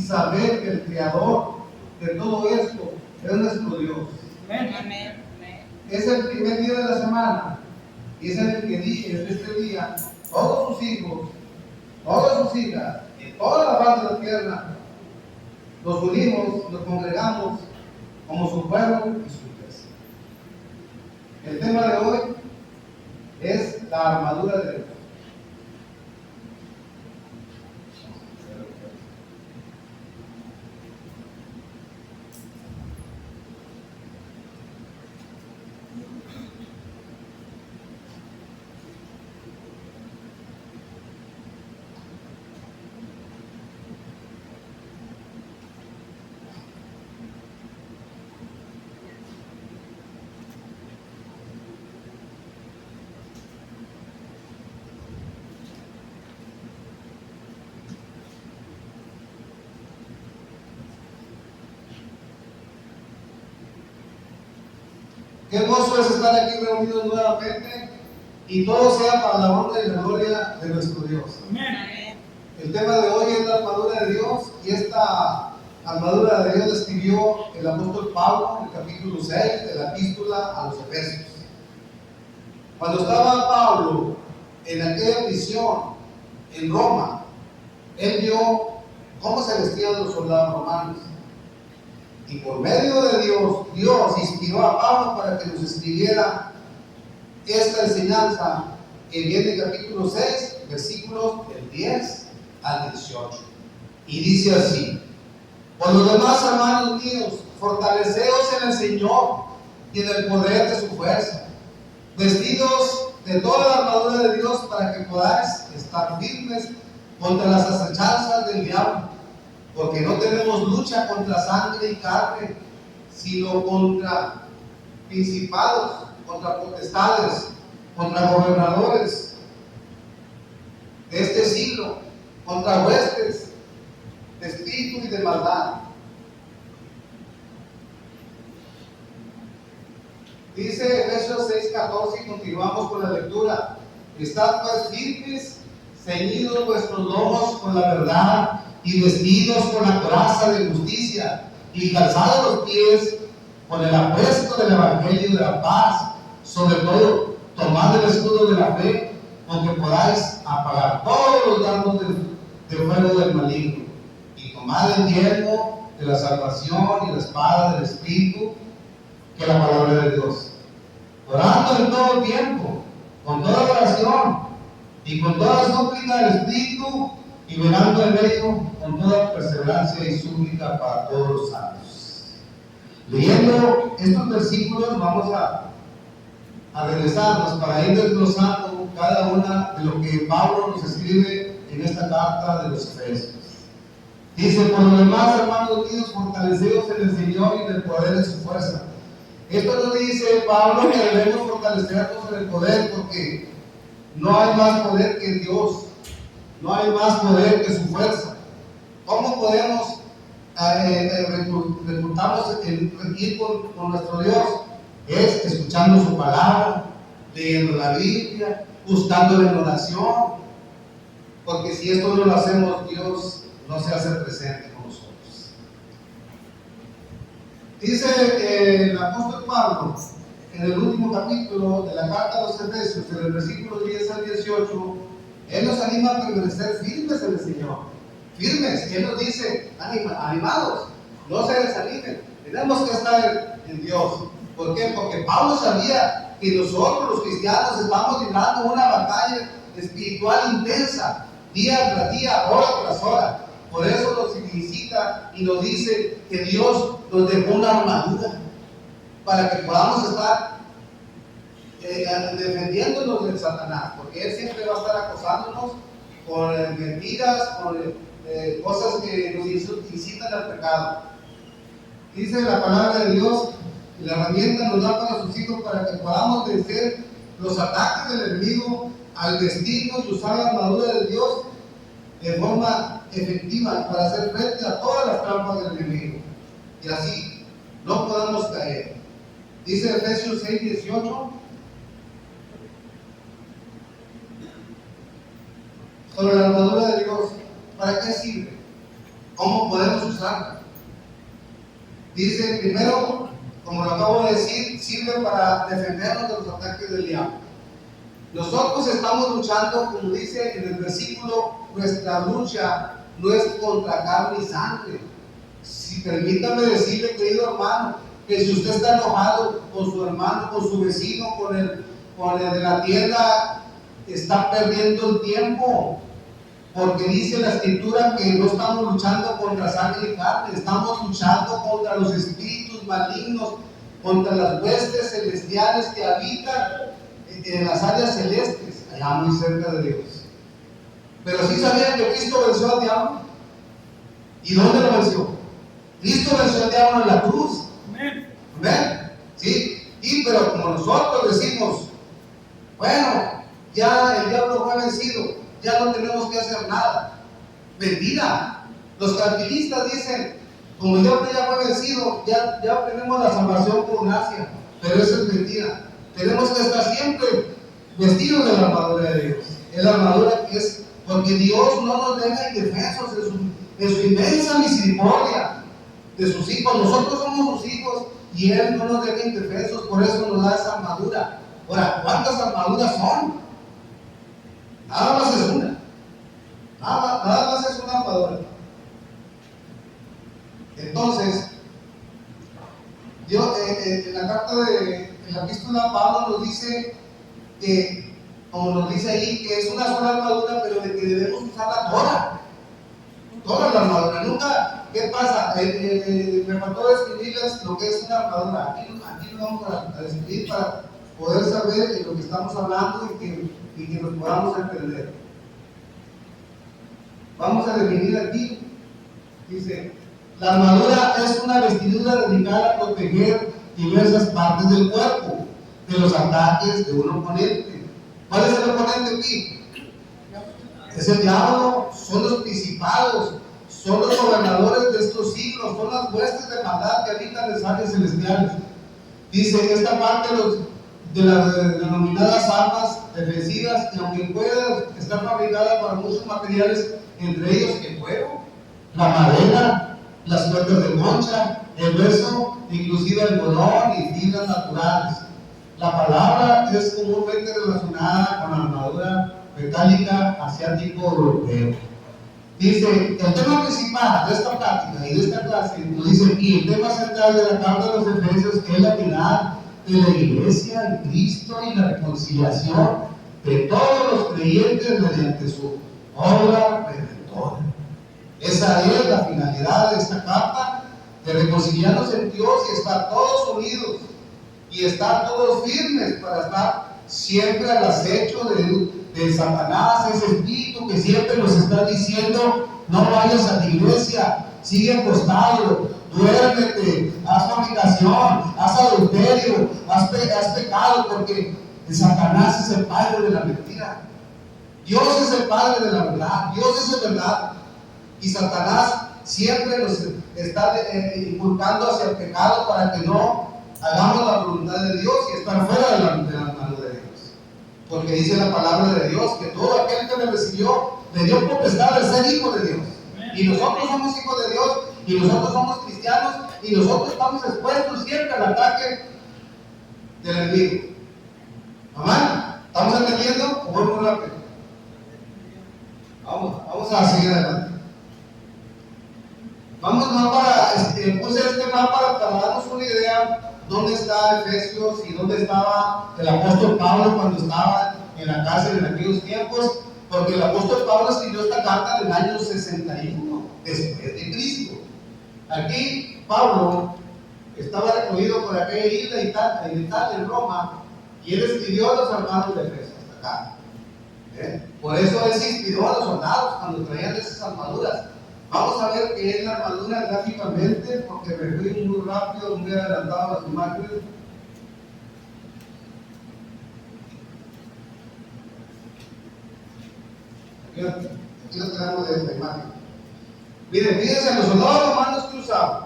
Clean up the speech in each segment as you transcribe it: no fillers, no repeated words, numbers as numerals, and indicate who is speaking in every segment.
Speaker 1: saber que el Creador de todo esto es nuestro Dios.
Speaker 2: Amén.
Speaker 1: Es el primer día de la semana y es en el que este día todos sus hijos, todas sus hijas y toda la base de la tierra nos unimos, nos congregamos como su pueblo y su iglesia. El tema de hoy es la armadura de Dios. Qué hermoso es estar aquí reunidos nuevamente y todo sea para la honra y la gloria de nuestro Dios.
Speaker 2: Amén.
Speaker 1: El tema de hoy es la armadura de Dios y esta armadura de Dios la escribió el apóstol Pablo en el capítulo 6 de la epístola a los Efesios. Cuando estaba Pablo en aquella prisión en Roma, él vio cómo se vestían los soldados romanos. Y por medio de Dios inspiró a Pablo para que nos escribiera esta enseñanza que viene en capítulo 6, versículos del 10 al 18. Y dice así: por lo demás, hermanos míos, fortaleceos en el Señor y en el poder de su fuerza, vestidos de toda la armadura de Dios para que podáis estar firmes contra las acechanzas del diablo. Porque no tenemos lucha contra sangre y carne, sino contra principados, contra potestades, contra gobernadores de este siglo, contra huestes de espíritu y de maldad. Dice Efesios 6:14 y continuamos con la lectura: estad pues firmes, ceñidos vuestros lomos con la verdad y vestidos con la coraza de justicia y calzados los pies con el apresto del evangelio de la paz. Sobre todo, tomad el escudo de la fe, con que podáis apagar todos los dardos de fuego del maligno, y tomad el yelmo de la salvación y la espada del Espíritu, que es la palabra de Dios, orando en todo tiempo, con toda oración y con toda súplica del Espíritu, y velando en ello con toda perseverancia y súplica para todos los santos. Leyendo estos versículos vamos a regresarnos para ir desglosando cada una de lo que Pablo nos escribe en esta carta de los Efesios. Dice: por lo demás, hermanos míos, fortaleceos en el Señor y en el poder de su fuerza. Esto nos dice Pablo que debemos fortalecernos en el poder, porque no hay más poder que Dios. No hay más poder que su fuerza. ¿Cómo podemos reclutarnos aquí con nuestro Dios? Es escuchando su palabra, leyendo la Biblia, buscándole en oración. Porque si esto no lo hacemos, Dios no se hace presente con nosotros. Dice el apóstol Pablo en el último capítulo de la carta a los Efesios, en el versículo 10 al 18, Él nos anima a permanecer firmes en el Señor. Firmes. Él nos dice: animados, no se desanimen. Tenemos que estar en Dios. ¿Por qué? Porque Pablo sabía que nosotros los cristianos estamos librando una batalla espiritual intensa, día tras día, hora tras hora. Por eso nos felicita y nos dice que Dios nos dejó una armadura para que podamos estar defendiéndonos del Satanás, porque él siempre va a estar acosándonos con mentiras, con cosas que nos incitan al pecado. Dice la palabra de Dios, y la herramienta nos da para sus hijos para que podamos vencer los ataques del enemigo al vestirnos y usar la armadura de Dios de forma efectiva para hacer frente a todas las trampas del enemigo, y así no podamos caer. Dice Efesios 6:18: sobre la armadura de Dios, ¿para qué sirve? ¿Cómo podemos sus armas. Dice, primero, como lo acabo de decir, sirve para defendernos de los ataques del diablo. Nosotros estamos luchando, como dice en el versículo, nuestra lucha no es contra carne y sangre. Si permítame decirle, querido hermano, que si usted está enojado con su hermano, con su vecino, con el de la tienda, está perdiendo el tiempo. Porque dice la escritura que no estamos luchando contra sangre y carne, estamos luchando contra los espíritus malignos, contra las huestes celestiales que habitan en las áreas celestes, allá muy cerca de Dios. Pero sí sabían que Cristo venció al diablo. ¿Y dónde lo venció? Cristo venció al diablo en la cruz. Amén. ¿Amén? ¿Sí? Y pero como nosotros decimos, bueno, ya el diablo fue vencido, ya no tenemos que hacer nada. Mentira. Los calvinistas dicen, como el diablo ya fue vencido, ya obtenemos la salvación por gracia. Pero eso es mentira. Tenemos que estar siempre vestidos de la armadura de Dios. Es la armadura que es, porque Dios no nos deja indefensos en su inmensa misericordia de sus hijos. Nosotros somos sus hijos y Él no nos deja indefensos, por eso nos da esa armadura. Ahora, ¿cuántas armaduras son? Nada más es una. Nada más es una armadura. Entonces, en la carta en la epístola, Pablo nos dice que, como nos dice ahí, que es una sola armadura, pero de que debemos usarla toda la armadura. Nunca, ¿qué pasa? Me faltó describirles lo que es una armadura. Aquí lo vamos a describir para poder saber de lo que estamos hablando y que nos podamos entender. Vamos a definir aquí. Dice, la armadura es una vestidura dedicada a proteger diversas partes del cuerpo de los ataques de un oponente. ¿Cuál es el oponente aquí? Es el diablo, son los principados, son los gobernadores de estos siglos, son las huestes de maldad que habitan en las áreas celestiales. Dice, esta parte de las denominadas armas defensivas, que aunque pueda estar fabricada para muchos materiales, entre ellos el cuero, la madera, las cuerdas de concha, el hueso, inclusive algodón y fibras naturales. La palabra es comúnmente relacionada con la armadura metálica asiático-europeo. Dice, el tema principal de esta práctica y de esta clase, nos dice aquí, el tema central de la carta de los Efesios es la unidad de la iglesia en Cristo y la reconciliación de todos los creyentes mediante su obra redentora. Esa es la finalidad de esta carta, de reconciliarnos en Dios y estar todos unidos y estar todos firmes para estar siempre al acecho de Satanás, ese espíritu que siempre nos está diciendo, no vayas a la iglesia, sigue acostado, duérmete, haz fornicación, haz adulterio, haz pecado, porque Satanás es el padre de la mentira. Dios es el padre de la verdad, Dios es la verdad. Y Satanás siempre nos está inculcando hacia el pecado para que no hagamos la voluntad de Dios y estar fuera de la mano de Dios. Porque dice la palabra de Dios que todo aquel que le recibió le dio potestad de ser hijo de Dios. Y nosotros somos hijos de Dios y nosotros somos cristianos y nosotros estamos expuestos siempre al ataque del enemigo. ¿Amén? ¿Estamos entendiendo? ¿O voy muy rápido? Vamos a seguir adelante. Vamos puse este mapa para darnos una idea dónde está Efesios y dónde estaba el apóstol Pablo cuando estaba en la cárcel en aquellos tiempos, porque el apóstol Pablo escribió esta carta en el año 61 después de Cristo. Aquí Pablo estaba recluido por aquella isla en Roma, y él escribió a los hermanos de Efesios hasta acá. Por eso él se inspiró a los soldados cuando traían esas armaduras. Vamos a ver qué es la armadura gráficamente, porque me fui muy rápido, muy adelantado a las imágenes. Aquí lo tenemos de esta imagen. Miren, fíjense, los soldados romanos que usaban.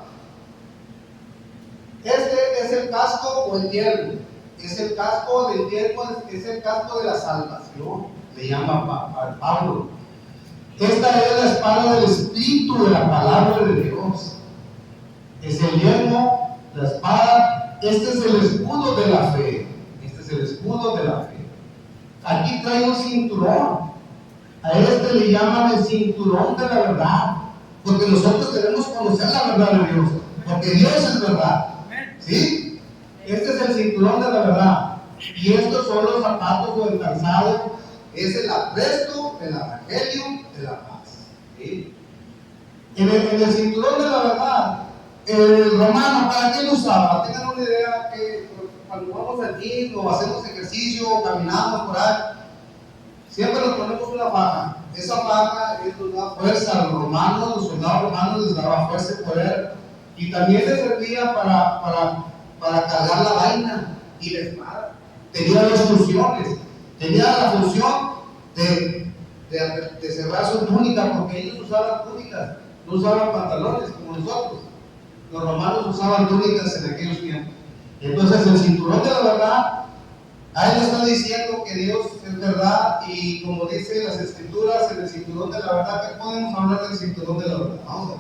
Speaker 1: Este es el casco o el yelmo. Es el casco del yelmo, es el casco de la salvación, le llama Pablo. Esta es la espada del Espíritu, de la palabra de Dios. Es el yelmo, la espada. Este es el escudo de la fe. Este es el escudo de la fe. Aquí trae un cinturón. A este le llaman el cinturón de la verdad. Porque nosotros debemos conocer la verdad de Dios. Porque Dios es verdad. ¿Sí? Este es el cinturón de la verdad. Y estos son los zapatos o el calzado. Es el apresto del evangelio de la paz. ¿Sí? En el cinturón de la verdad, el romano, ¿para qué lo usaba? Tengan una idea que cuando vamos al gym o hacemos ejercicio o caminamos por ahí, siempre nos ponemos una faja. Esa faja nos da fuerza a los romanos, los soldados romanos les daba fuerza y poder. Y también les servía para cargar la vaina y la espada. Tenía dos funciones. Tenía la función de cerrar su túnica, porque ellos usaban túnicas, no usaban pantalones como nosotros. Los romanos usaban túnicas en aquellos tiempos. Entonces el cinturón de la verdad, ahí le está diciendo que Dios es verdad, y como dice las escrituras, en el cinturón de la verdad, ¿qué podemos hablar del cinturón de la verdad? Vamos a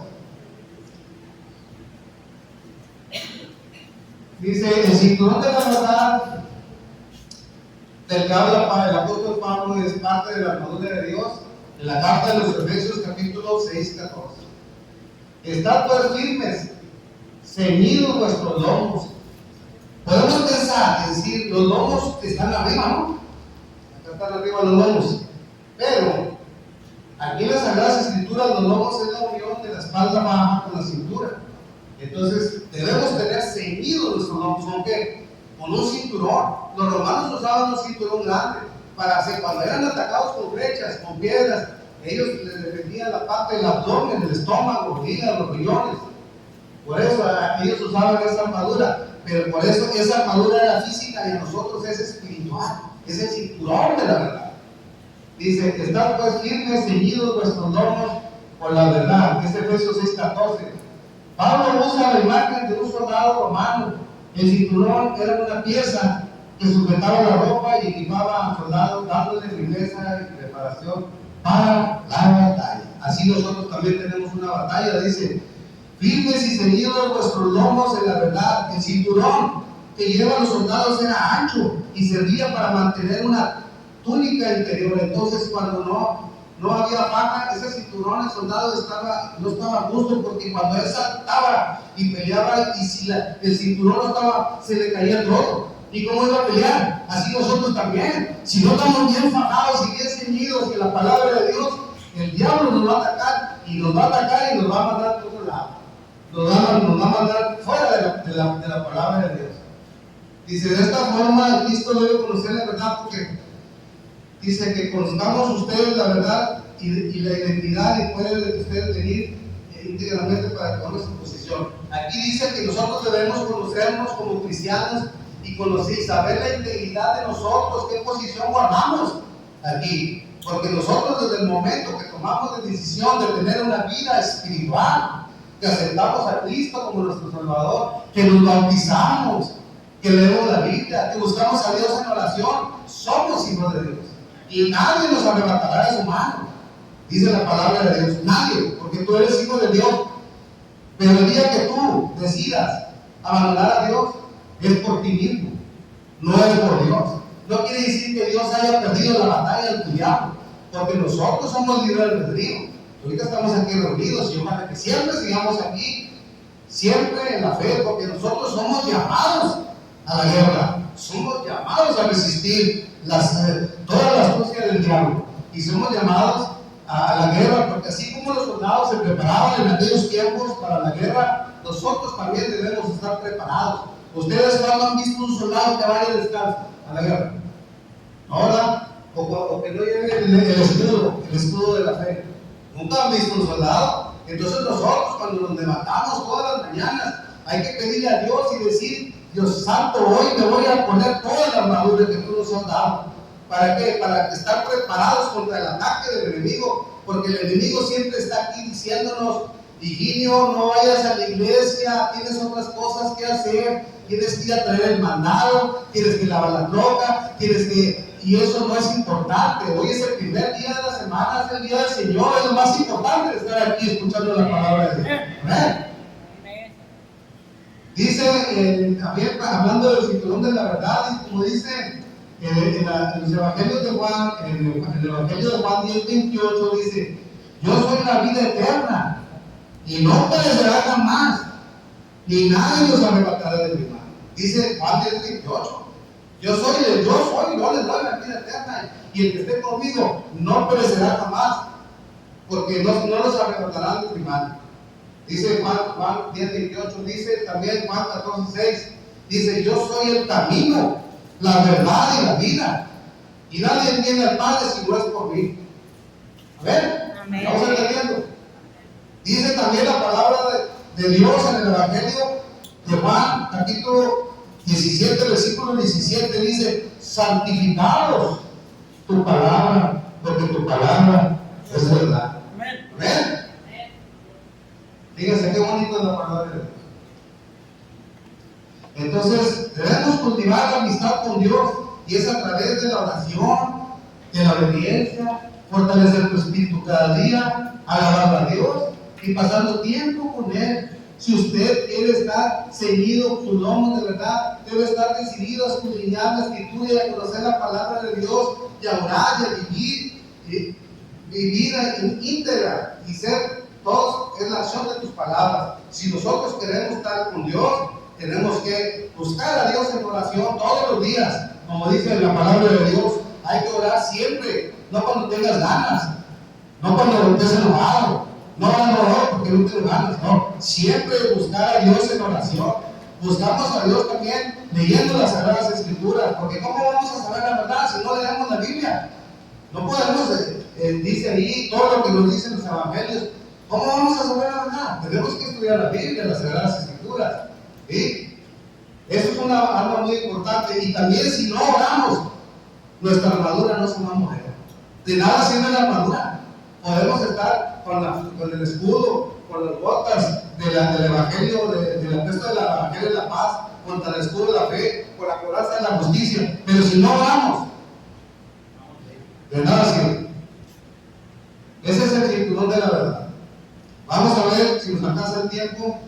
Speaker 1: ver. Dice, el cinturón de la verdad, del que habla el apóstol Pablo, es parte de la armadura de Dios, en la carta de los Efesios, capítulo 6-14. Estad pues firmes, ceñidos vuestros lomos. Podemos pensar, decir, los lomos están arriba, ¿no? Acá están arriba los lomos. Pero, aquí en las Sagradas Escrituras, los lomos es la unión de la espalda baja con la cintura. Entonces, debemos tener ceñidos nuestros lomos, aunque con un cinturón. Los romanos usaban un cinturón grande para hacer, cuando eran atacados con flechas, con piedras, ellos les defendían la parte del abdomen, el estómago, los hígados, los riñones. Por eso ellos usaban esa armadura, pero por eso esa armadura era física y a nosotros es espiritual, es el cinturón de la verdad. Dice, estad pues firmes, ceñidos vuestros lomos por la verdad. Es Efesios 6:14. Pablo usa la imagen de un soldado romano. El cinturón era una pieza que sujetaba la ropa y equipaba al soldado, dándole firmeza y preparación para la batalla. Así nosotros también tenemos una batalla. Dice, firmes y ceñidos vuestros lomos en la verdad. El cinturón que llevan los soldados era ancho y servía para mantener una túnica interior. Entonces, cuando no había faja, ese cinturón el soldado no estaba justo, porque cuando él saltaba y peleaba, y si el cinturón no estaba, se le caía todo. ¿Y cómo iba a pelear? Así nosotros también. Si no estamos bien fajados y bien ceñidos en la palabra de Dios, el diablo nos va a atacar y nos va a mandar por otro lado. Nos va a mandar fuera de la palabra de Dios. Dice, de esta forma Cristo debe conocer la verdad, porque dice que conozcamos ustedes la verdad y la identidad, y pueden ustedes venir íntegramente para tomar nuestra posición. Aquí dice que nosotros debemos conocernos como cristianos y saber la integridad de nosotros, qué posición guardamos aquí. Porque nosotros, desde el momento que tomamos la decisión de tener una vida espiritual, que aceptamos a Cristo como nuestro Salvador, que nos bautizamos, que leemos la Biblia, que buscamos a Dios en oración, somos hijos de Dios. Y nadie nos arrebatará de su mano, dice la palabra de Dios. Nadie, porque tú eres hijo de Dios. Pero el día que tú decidas abandonar a Dios, es por ti mismo, no es por Dios. No quiere decir que Dios haya perdido la batalla del diablo, porque nosotros somos libres del albedrío. Ahorita estamos aquí reunidos y ojalá que siempre sigamos aquí, siempre en la fe, porque nosotros somos llamados a la guerra, somos llamados a resistir todas las cosas del diablo, y somos llamados a la guerra, porque así como los soldados se preparaban en aquellos tiempos para la guerra, nosotros también debemos estar preparados. Ustedes cuando han visto un soldado que vaya descalzo a la guerra, ahora, o que no lleve el escudo de la fe, nunca han visto un soldado. Entonces nosotros, cuando nos levantamos todas las mañanas, hay que pedirle a Dios y decir, Dios santo, hoy me voy a poner toda la armadura que tú nos has dado. ¿Para qué? Para estar preparados contra el ataque del enemigo, porque el enemigo siempre está aquí diciéndonos, Higinio, no vayas a la iglesia, tienes otras cosas que hacer, tienes que ir a traer el mandado, tienes que lavar la troca, y eso no es importante. Hoy es el primer día de la semana, es el día del Señor, es lo más importante estar aquí escuchando la palabra de Dios. Amén. Dice, también hablando del cinturón de la verdad, y como dice en los evangelios de Juan, en el evangelio de Juan 10:28, dice: yo soy la vida eterna, y no perecerá jamás, ni nadie los arrebatará de mi mano. Dice Juan 10:28. Yo les doy la vida eterna, y el que esté conmigo no perecerá jamás, porque no los arrebatarán de mi mano. Dice Juan 10:28, dice también Juan 14:6, dice: yo soy el camino, la verdad y la vida, y nadie viene al Padre si no es por mí. A ver,
Speaker 2: Amén.
Speaker 1: ¿estamos entendiendo? Dice también la palabra de Dios en el Evangelio de Juan, capítulo 17, versículo 17, dice: santificados tu palabra, porque tu palabra es verdad.
Speaker 2: Amén.
Speaker 1: Amén. Fíjense qué bonito es la palabra de Dios. Entonces, debemos cultivar la amistad con Dios, y es a través de la oración, de la obediencia, fortalecer tu espíritu cada día, alabando a Dios y pasando tiempo con Él. Si usted quiere estar ceñido con sus lomos de verdad, debe estar decidido a escudriñar la Escritura y a conocer la palabra de Dios, y a orar y a vivir íntegra y ser todos es la acción de tus palabras. Si nosotros queremos estar con Dios, tenemos que buscar a Dios en oración todos los días. Como dice la palabra de Dios, hay que orar siempre, no cuando tengas ganas, no cuando estés enojado, no orar porque no tienes ganas, no. Siempre buscar a Dios en oración. Buscamos a Dios también leyendo las Sagradas Escrituras, porque ¿cómo vamos a saber la verdad si no leemos la Biblia? No podemos, dice ahí todo lo que nos dicen los evangelios. ¿Cómo vamos a saber la verdad? Tenemos que estudiar la Biblia, las Sagradas Escrituras. ¿Sí? Eso es algo muy importante. Y también, si no oramos, nuestra armadura no se va a mover. De nada sirve la armadura. Podemos estar con el escudo, con las botas del Evangelio, del apuesto del Evangelio de la paz, contra el escudo de la fe, con la coraza de la justicia. Pero si no oramos, de nada sirve. Ese es el cinturón de la verdad. Vamos a ver si nos alcanza el tiempo.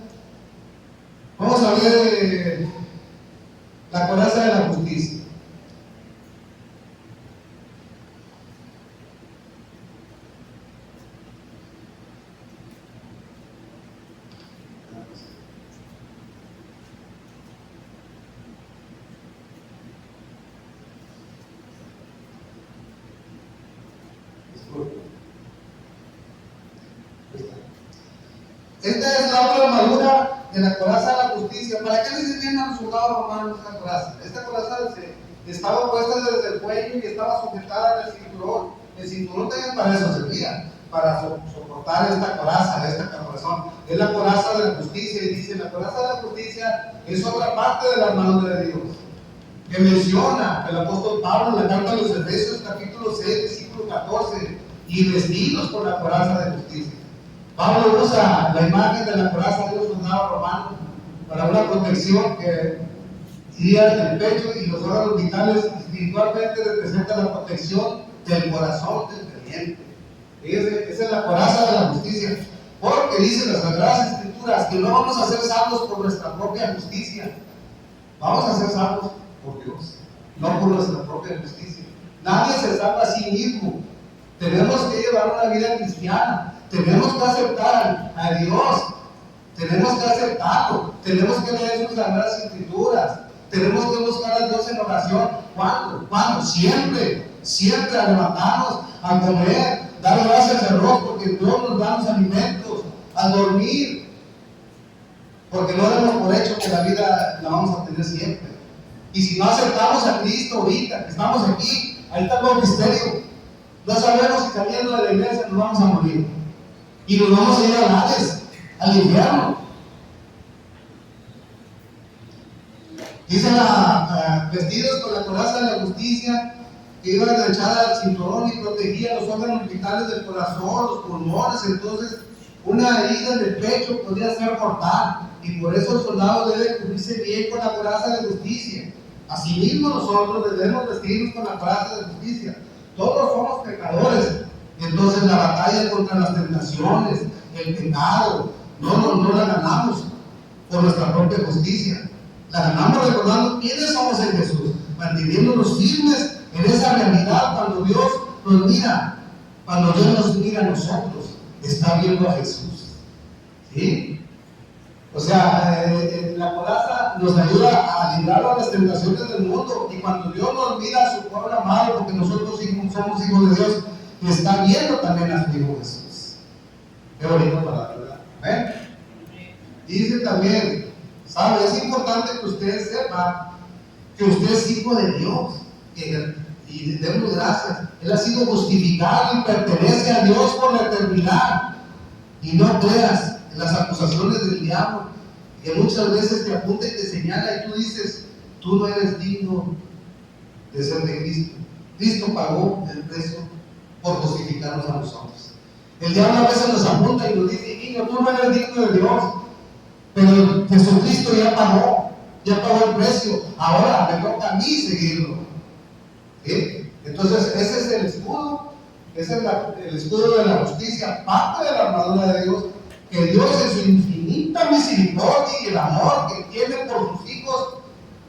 Speaker 1: Vamos a ver la coraza de la justicia. Esta es la otra armadura de la coraza de la justicia. ¿Para qué les servían a los soldados romanos esta coraza? Esta coraza estaba puesta desde el cuello y estaba sujetada al cinturón. El cinturón también para eso servía, para soportar esta coraza, esta caparazón. Es la coraza de la justicia, y dice: la coraza de la justicia es otra parte de la armadura de Dios, que menciona el apóstol Pablo en la carta a los Efesios, capítulo 6, versículo 14, y vestidos con la coraza de justicia. Pablo usa la imagen de la coraza de los soldados romanos para una protección que iría en el pecho, y los órganos vitales espiritualmente representa la protección del corazón del creyente. Esa es la coraza de la justicia, porque dicen las Sagradas Escrituras que no vamos a ser salvos por nuestra propia justicia, vamos a ser salvos por Dios, no por nuestra propia justicia. Nadie se salva a sí mismo. Tenemos que llevar una vida cristiana. Tenemos que aceptar a Dios, tenemos que aceptarlo, tenemos que leer sus Sagradas Escrituras, tenemos que buscar a Dios en oración. ¿Cuándo? Siempre a levantarnos, a comer, dar gracias a Dios porque Dios nos da los alimentos, a dormir, porque no demos por hecho que la vida la vamos a tener siempre. Y si no aceptamos a Cristo ahorita, que estamos aquí, ahí está el bautisterio, no sabemos si saliendo de la iglesia nos vamos a morir. Y nos vamos a ir al Hades, al infierno. Dice vestidos con la coraza de la justicia, que iba enganchada al cinturón y protegía los órganos vitales del corazón, los pulmones. Entonces, una herida en el pecho podía ser mortal, y por eso el soldado debe cubrirse bien con la coraza de justicia. Asimismo, nosotros debemos vestirnos con la coraza de justicia. Todos somos pecadores. Entonces la batalla contra las tentaciones, el pecado, no la ganamos por nuestra propia justicia. La ganamos recordando quiénes somos en Jesús, manteniéndonos firmes en esa realidad cuando Dios nos mira, cuando Dios nos mira a nosotros, está viendo a Jesús. ¿Sí? O sea, la coraza nos ayuda a librarnos de las tentaciones del mundo, y cuando Dios nos mira a su pueblo amado, porque nosotros somos hijos de Dios, está viendo también a su Hijo Jesús. Qué bonito palabra, ¿verdad? ¿Ven? Dice también, ¿sabe? Es importante que usted sepa que usted es hijo de Dios, y demos gracias. Él ha sido justificado y pertenece a Dios por la eternidad. Y no creas en las acusaciones del diablo, que muchas veces te apunta y te señala, y tú dices, tú no eres digno de ser de Cristo. Cristo pagó el precio por justificarnos a nosotros. El diablo a veces nos apunta y nos dice, niño, tú no eres digno de Dios, pero Jesucristo ya pagó el precio, ahora me toca a mí seguirlo. ¿Sí? Entonces ese es el escudo, ese es el escudo de la justicia, parte de la armadura de Dios, que Dios en su infinita misericordia y el amor que tiene por sus hijos,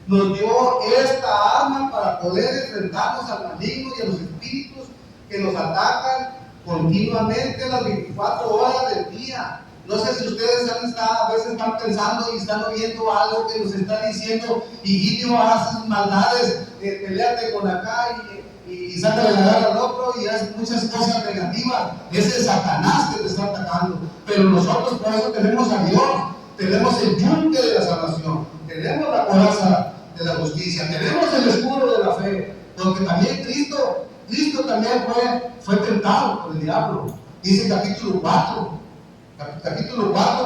Speaker 1: nos dio esta arma para poder enfrentarnos al maligno y a los espíritus que nos atacan continuamente las 24 horas del día. No sé si ustedes a veces están pensando y están oyendo algo que nos está diciendo, hijito, haces maldades, peleate con acá y sácale la garra al otro y haces muchas cosas negativas. Ese es Satanás que te está atacando. Pero nosotros por eso tenemos a Dios, tenemos el yunque de la salvación, tenemos la coraza de la justicia, tenemos el escudo de la fe, porque también Cristo también fue tentado por el diablo. Dice capítulo 4,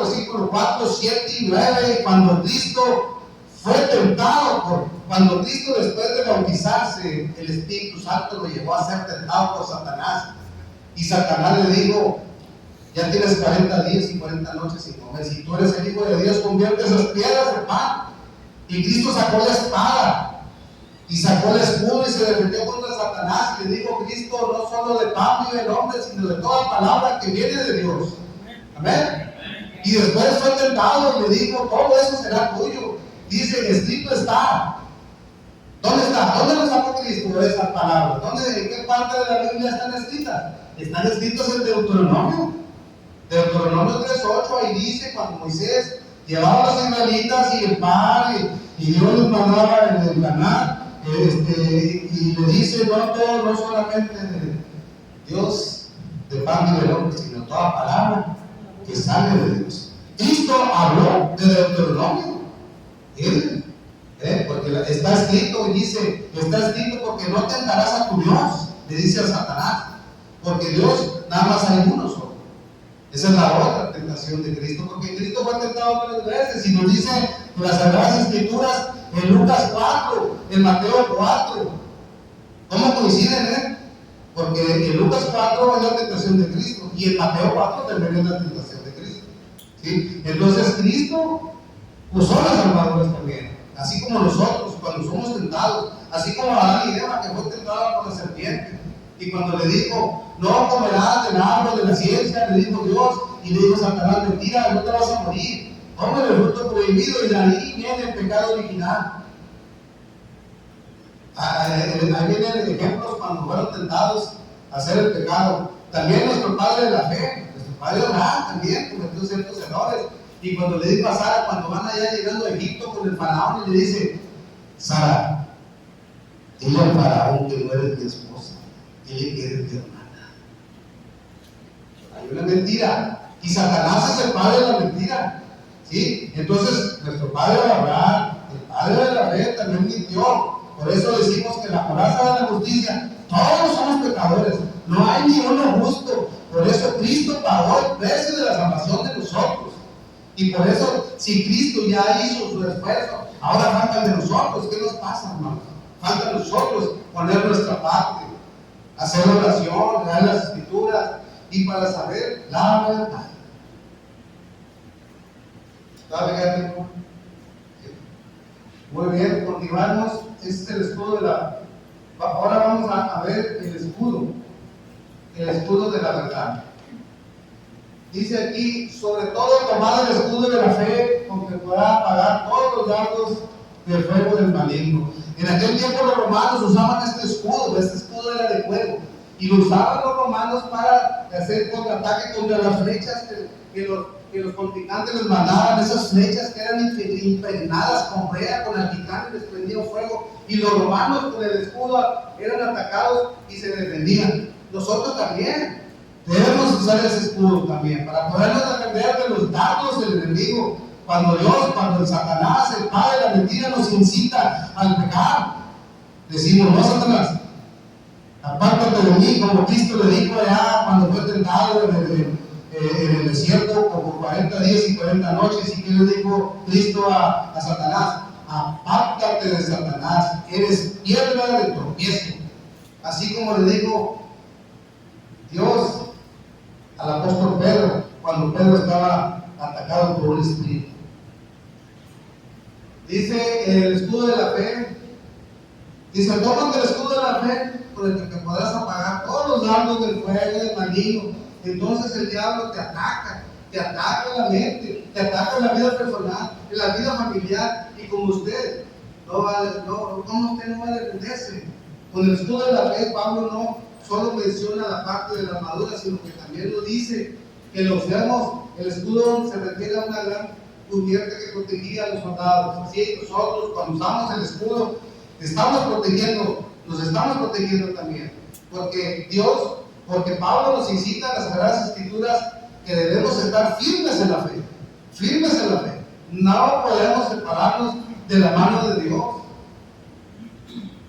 Speaker 1: versículo 4, 7 y 9, cuando Cristo fue tentado cuando Cristo, después de bautizarse, el Espíritu Santo lo llevó a ser tentado por Satanás, y Satanás le dijo, ya tienes 40 días y 40 noches sin comer, si tú eres el Hijo de Dios, convierte esas piedras en pan. Y Cristo sacó la espada y sacó el escudo y se defendió contra Satanás, y le dijo, Cristo, no solo de pan vive el hombre, sino de toda palabra que viene de Dios. Amén. Y después fue tentado y le dijo, todo eso será tuyo. Dice, escrito está. ¿Dónde está? ¿Dónde lo sacó Cristo esas palabras? ¿En qué parte de la Biblia están escritas? Están escritos en Deuteronomio 3:8, ahí dice, cuando Moisés llevaba a los israelitas y el pan, y Dios les mandaba en el Canaán, y le dice, no solamente de Dios de pan vive el hombre, sino toda palabra que sale de Dios. Cristo habló de Deuteronomio, porque está escrito, y dice, está escrito, porque no tentarás a tu Dios, le dice a Satanás, porque Dios nada más hay uno solo. Esa es la otra tentación de Cristo, porque Cristo fue tentado 3 veces, y nos dice en las Sagradas Escrituras, en Lucas 4, en Mateo 4. ¿Cómo coinciden? Porque en Lucas 4 es la tentación de Cristo, y en Mateo 4 también es la tentación de Cristo. ¿Sí? Entonces Cristo usó las armaduras también, así como nosotros cuando somos tentados, así como Adán y Eva, que fue tentada por la serpiente, y cuando le dijo, no comerás del árbol de la ciencia, le dijo Dios, y le dijo Satanás, mentira, no te vas a morir, come el fruto prohibido, y de ahí viene el pecado original. Ahí vienen ejemplos cuando fueron tentados a hacer el pecado. También nuestro padre de la fe, nuestro padre Abraham también cometió ciertos errores. Y cuando le dijo a Sara, cuando van allá llegando a Egipto con el faraón, y le dice, Sara, dile al faraón que no eres mi esposa, dile que eres mi hermana. Hay una mentira, y Satanás es el padre de la mentira. ¿Sí? Entonces, nuestro padre Abraham, el padre de la fe, también mintió. Por eso decimos que la coraza de la justicia, todos somos pecadores, no hay ni uno justo. Por eso Cristo pagó el precio de la salvación de nosotros. Y por eso, si Cristo ya hizo su esfuerzo, ahora falta de nosotros. ¿Qué nos pasa, hermanos? Falta de nosotros poner nuestra parte, hacer oración, leer las Escrituras, y para saber la verdad. ¿Está bien? Muy bien, continuamos. Este es el escudo de la... Ahora vamos a ver el escudo el escudo de la verdad. Dice aquí, sobre todo tomad el escudo de la fe, con que podrá apagar todos los dardos del fuego del maligno. En aquel tiempo los romanos usaban este escudo era de fuego, y lo usaban los romanos para hacer contraataque contra las flechas que los contrincantes les mandaban, esas flechas que eran impregnadas con brea, con alquitrán, y les prendía fuego, y los romanos con el escudo eran atacados y se defendían. Nosotros también debemos usar ese escudo también, para podernos defender de los dardos del enemigo. Cuando el Satanás, el padre de la mentira, nos incita al pecar, decimos: no, Satanás, apártate de mí, como Cristo le dijo allá cuando fue tentado en el desierto como 40 días y 40 noches. ¿Y qué le dijo Cristo a Satanás? Apártate de Satanás, eres piedra de tropiezo. Así como le dijo Dios al apóstol Pedro cuando Pedro estaba atacado por un espíritu. Dice el escudo de la fe, dice: tómate el escudo de la fe, con el que podrás apagar todos los dardos del fuego del maligno. Entonces el diablo te ataca la mente, te ataca en la vida personal, en la vida familiar, y como usted no va a defenderse. Con el escudo de la fe, Pablo no solo menciona la parte de la armadura, sino que también lo dice, que lo usemos. El escudo se refiere a una gran cubierta que protegía a los soldados. Así nosotros, cuando usamos el escudo, nos estamos protegiendo también, porque Pablo nos incita en las Sagradas Escrituras que debemos estar firmes en la fe. No podemos separarnos de la mano de Dios.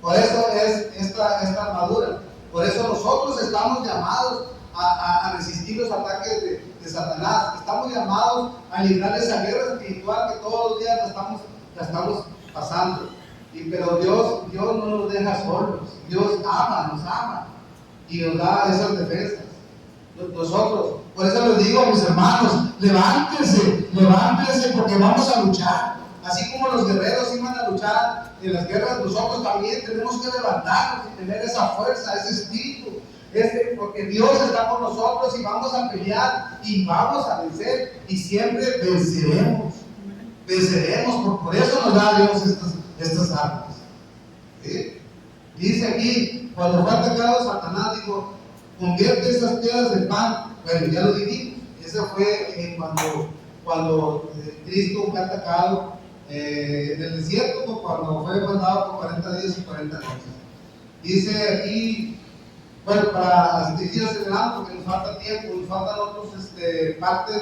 Speaker 1: Por eso es esta armadura. Por eso nosotros estamos llamados a resistir los ataques de Satanás. Estamos llamados a librar esa guerra espiritual que todos los días la estamos pasando. Pero Dios no nos deja solos. Dios nos ama y nos da esas defensas. Nosotros, por eso les digo a mis hermanos: levántense, porque vamos a luchar. Así como los guerreros iban a luchar en las guerras, nosotros también tenemos que levantarnos y tener esa fuerza, ese espíritu, porque Dios está con nosotros y vamos a pelear y vamos a vencer, y siempre venceremos. Por eso nos da Dios estas armas. ¿Sí? Dice aquí, cuando fue atacado Satanás, dijo: convierte esas piedras en pan. Bueno, ya lo dijimos. Eso fue cuando Cristo fue atacado en el desierto, cuando fue mandado por 40 días y 40 noches. Dice aquí, bueno, para seguir acelerando, porque nos falta tiempo, nos faltan otras partes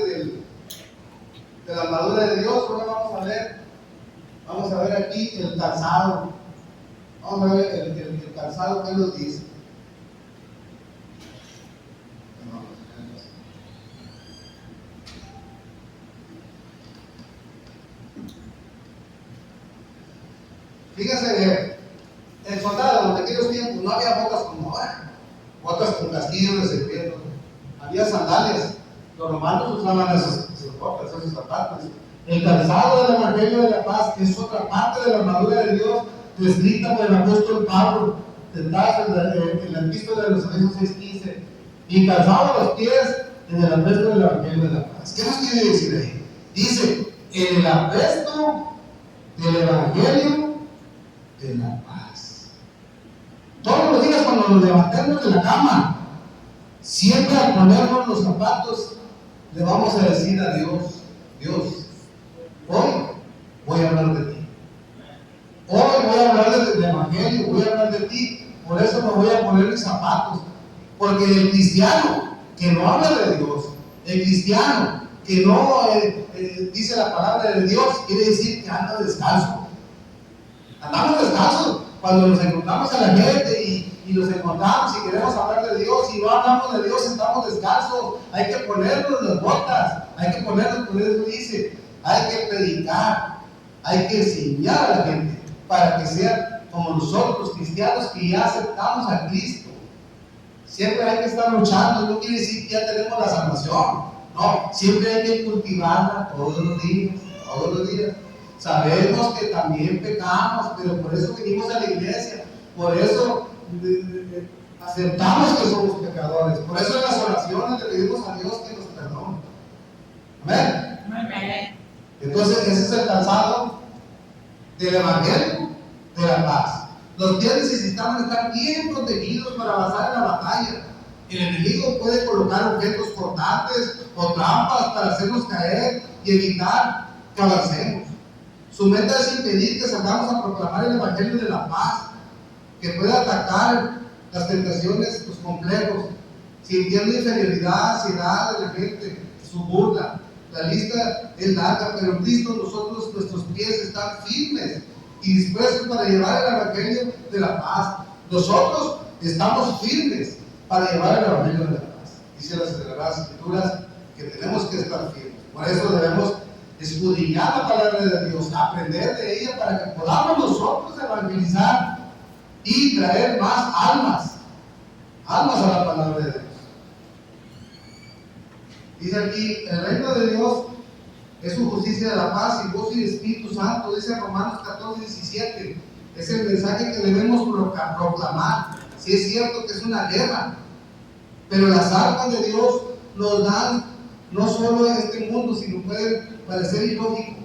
Speaker 1: de la armadura de Dios. Ahora vamos a ver aquí el calzado. Vamos a ver el calzado, ¿qué nos dice? Fíjense bien, el soldado en aquellos tiempos no había botas como ahora, botas con casquillos de serpiente, había sandalias. Los romanos usaban esas botas, esos zapatos. El calzado del Evangelio de la Paz es otra parte de la armadura de Dios, descrita por el apóstol Pablo, en la epístola de los Efesios 6:15, y calzado los pies en el apresto del Evangelio de la Paz. ¿Qué nos quiere decir ahí? Dice: en el apresto del Evangelio de la Paz. Todos los días cuando nos levantemos de la cama, siempre al ponernos los zapatos, le vamos a decir a Dios: Dios, hoy voy a hablar de ti. Hoy voy a hablar del Evangelio, voy a hablar de ti. Por eso me voy a poner mis zapatos. Porque el cristiano que no habla de Dios, el cristiano que no dice la palabra de Dios, quiere decir que anda descalzo. Andamos descalzos. Cuando nos encontramos a la gente y nos encontramos y queremos hablar de Dios y no hablamos de Dios, estamos descalzos. Hay que ponernos las botas, hay que ponernos, por eso dice, hay que predicar, hay que enseñar a la gente para que sean como nosotros, cristianos, que ya aceptamos a Cristo. Siempre hay que estar luchando. No quiere decir que ya tenemos la salvación, no, siempre hay que cultivarla todos los días. Sabemos que también pecamos, pero por eso venimos a la iglesia. Por eso Aceptamos que somos pecadores. Por eso en las oraciones le pedimos a Dios que nos perdone. Amén.
Speaker 2: Amén.
Speaker 1: Entonces ese es el calzado del Evangelio de la paz. Los pies necesitamos estar bien protegidos para avanzar en la batalla. El enemigo puede colocar objetos cortantes o trampas para hacernos caer y evitar que avancemos. Su meta es impedir que salgamos a proclamar el Evangelio de la paz, que pueda atacar las tentaciones, los complejos, sintiendo inferioridad, ansiedad de la gente, su burla. La lista es larga, pero en Cristo nuestros pies están firmes y dispuestos para llevar el Evangelio de la paz. Nosotros estamos firmes para llevar el Evangelio de la paz. Dice las Sagradas Escrituras que tenemos que estar firmes. Por eso debemos escudriñar la palabra de Dios, aprender de ella para que podamos nosotros evangelizar y traer más almas a la palabra de Dios. Dice aquí, el reino de Dios es su justicia de la paz y gozo y Espíritu Santo, dice Romanos 14:17. Es el mensaje que debemos proclamar. Si es cierto que es una guerra, pero las armas de Dios nos dan no solo en este mundo, sino puede parecer ilógico,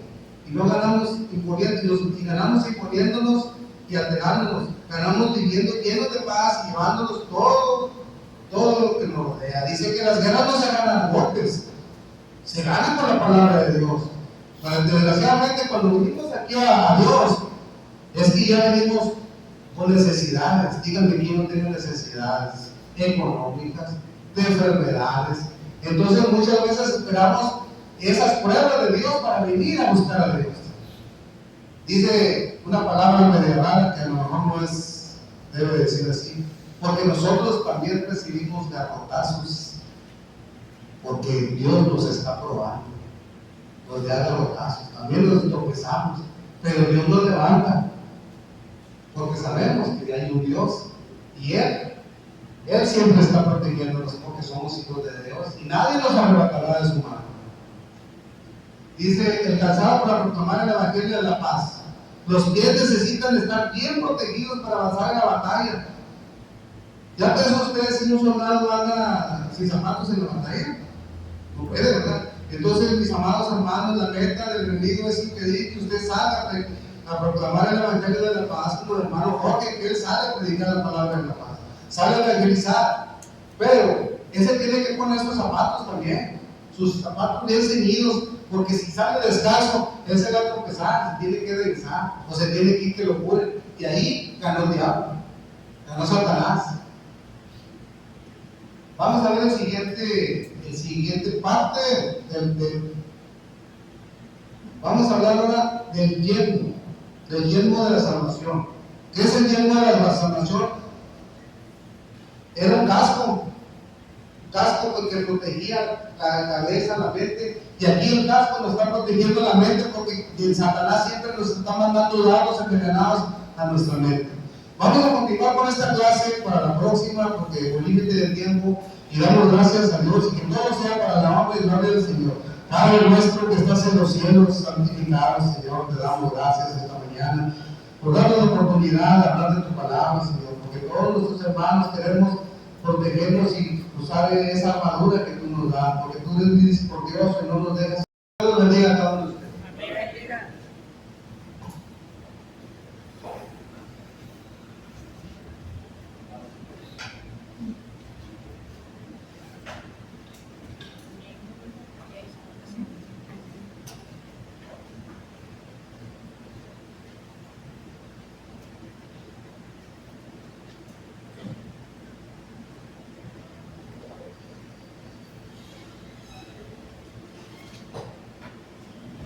Speaker 1: y no ganamos imponiéndonos y alterándonos, ganamos viviendo llenos de paz, llevándonos todo lo que nos rodea. Dice que las guerras no se ganan a golpes, se ganan por la palabra de Dios. Desgraciadamente, cuando venimos aquí a Dios, es que ya venimos con necesidades. Díganme quién no tiene necesidades económicas, de enfermedades. Entonces, muchas veces esperamos esas pruebas de Dios para venir a buscar a Dios. Dice una palabra media rara que a lo mejor no es, debe decir así, porque nosotros también recibimos garrotazos, porque Dios nos está probando, nos da garrotazos, también nos tropezamos, pero Dios nos levanta, porque sabemos que hay un Dios y Él siempre está protegiéndonos porque somos hijos de Dios y nadie nos arrebatará de su mano. Dice el calzado para proclamar el Evangelio de la paz. Los pies necesitan estar bien protegidos para avanzar en la batalla. ¿Ya pensó ustedes si un soldado anda sin zapatos en la batalla? No puede, ¿verdad? Entonces, mis amados hermanos, la meta del enemigo es impedir que usted salga a proclamar el Evangelio de la paz, como el hermano Jorge, que él sale a predicar la palabra de la paz, sale a evangelizar, pero ese tiene que poner sus zapatos también, sus zapatos bien ceñidos, porque si sale descalzo, él se va a tropezar, se tiene que regresar, o se tiene que ir que lo curen, y ahí ganó el diablo, ganó Satanás. Vamos a ver el siguiente parte vamos a hablar ahora del yelmo de la salvación. ¿Qué es el yelmo de la salvación? Era un casco que protegía la cabeza, la mente, y aquí el casco nos está protegiendo la mente porque el Satanás siempre nos está mandando dados envenenados a nuestra mente. Vamos a continuar con esta clase para la próxima porque por límite de tiempo, y damos gracias a Dios y que todo sea para la honra y gloria del Señor. Padre nuestro que estás en los cielos, santificado Señor, te damos gracias esta mañana por darnos la oportunidad de hablar de tu palabra, Señor, porque todos nuestros hermanos queremos protegernos y usar esa armadura que tú nos das, porque tú eres misericordioso y no nos dejas